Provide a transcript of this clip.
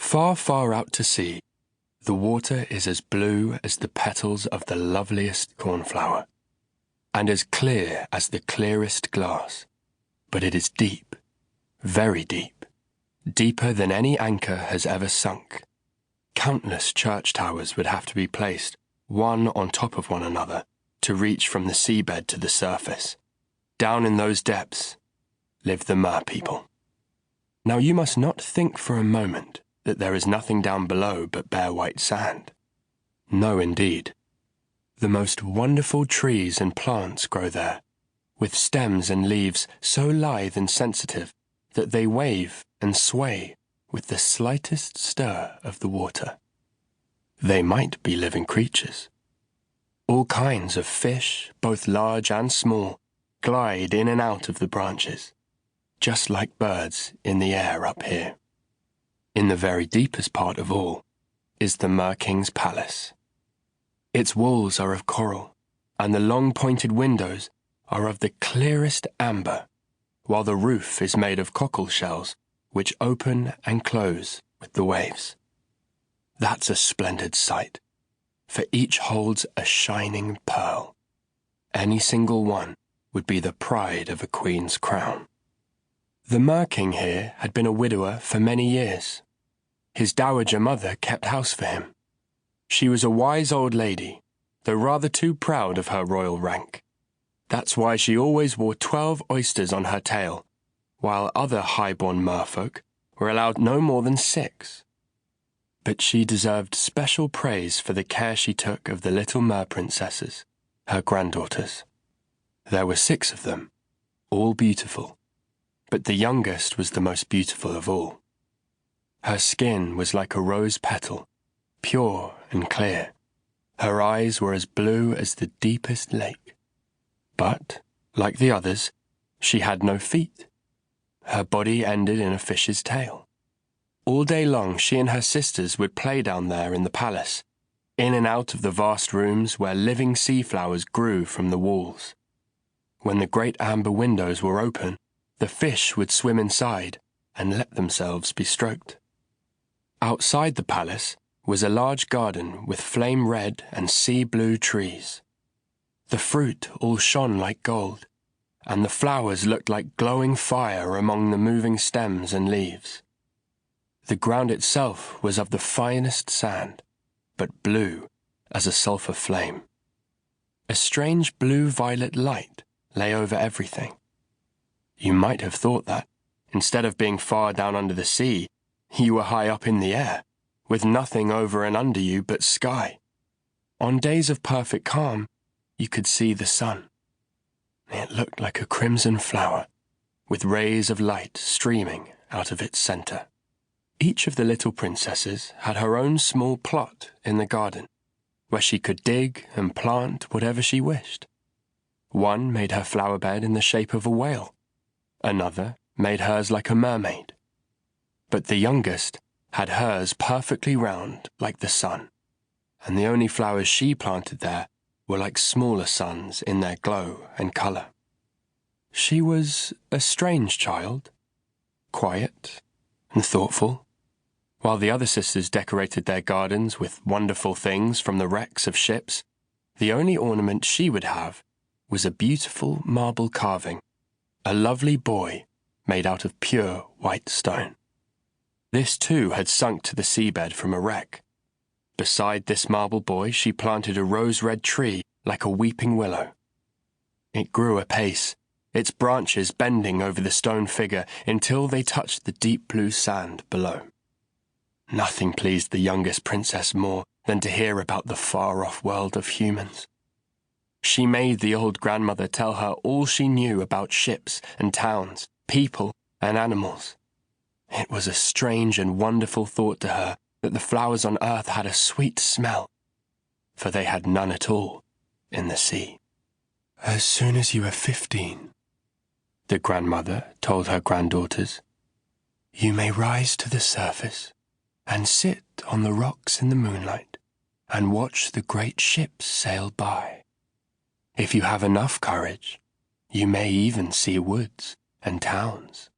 Far, far out to sea, the water is as blue as the petals of the loveliest cornflower, and as clear as the clearest glass. But it is deep, very deep, deeper than any anchor has ever sunk. Countless church towers would have to be placed, one on top of one another, to reach from the seabed to the surface. Down in those depths live the Mer people. Now you must not think for a moment that there is nothing down below but bare white sand. No, indeed. The most wonderful trees and plants grow there, with stems and leaves so lithe and sensitive that they wave and sway with the slightest stir of the water. They might be living creatures. All kinds of fish, both large and small, glide in and out of the branches, just like birds in the air up here. In the very deepest part of all is the Mer King's palace. Its walls are of coral, and the long pointed windows are of the clearest amber, while the roof is made of cockle shells which open and close with the waves. That's a splendid sight, for each holds a shining pearl. Any single one would be the pride of a queen's crown. The Mer King here had been a widower for many years. His dowager mother kept house for him. She was a wise old lady, though rather too proud of her royal rank. That's why she always wore 12 oysters on her tail, while other high-born merfolk were allowed no more than 6. But she deserved special praise for the care she took of the little mer princesses, her granddaughters. There were 6 of them, all beautiful, but the youngest was the most beautiful of all. Her skin was like a rose petal, pure and clear. Her eyes were as blue as the deepest lake. But, like the others, she had no feet. Her body ended in a fish's tail. All day long she and her sisters would play down there in the palace, in and out of the vast rooms where living sea flowers grew from the walls. When the great amber windows were open, the fish would swim inside and let themselves be stroked. Outside the palace was a large garden with flame-red and sea-blue trees. The fruit all shone like gold, and the flowers looked like glowing fire among the moving stems and leaves. The ground itself was of the finest sand, but blue as a sulphur flame. A strange blue-violet light lay over everything. You might have thought that, instead of being far down under the sea, you were high up in the air, with nothing over and under you but sky. On days of perfect calm, you could see the sun. It looked like a crimson flower, with rays of light streaming out of its center. Each of the little princesses had her own small plot in the garden, where she could dig and plant whatever she wished. One made her flower bed in the shape of a whale. Another made hers like a mermaid. But the youngest had hers perfectly round like the sun, and the only flowers she planted there were like smaller suns in their glow and colour. She was a strange child, quiet and thoughtful. While the other sisters decorated their gardens with wonderful things from the wrecks of ships, the only ornament she would have was a beautiful marble carving, a lovely boy made out of pure white stone. This too had sunk to the seabed from a wreck. Beside this marble boy she planted a rose-red tree like a weeping willow. It grew apace, its branches bending over the stone figure until they touched the deep blue sand below. Nothing pleased the youngest princess more than to hear about the far-off world of humans. She made the old grandmother tell her all she knew about ships and towns, people and animals. It was a strange and wonderful thought to her that the flowers on earth had a sweet smell, for they had none at all in the sea. As soon as you are 15, the grandmother told her granddaughters, you may rise to the surface and sit on the rocks in the moonlight and watch the great ships sail by. If you have enough courage, you may even see woods and towns.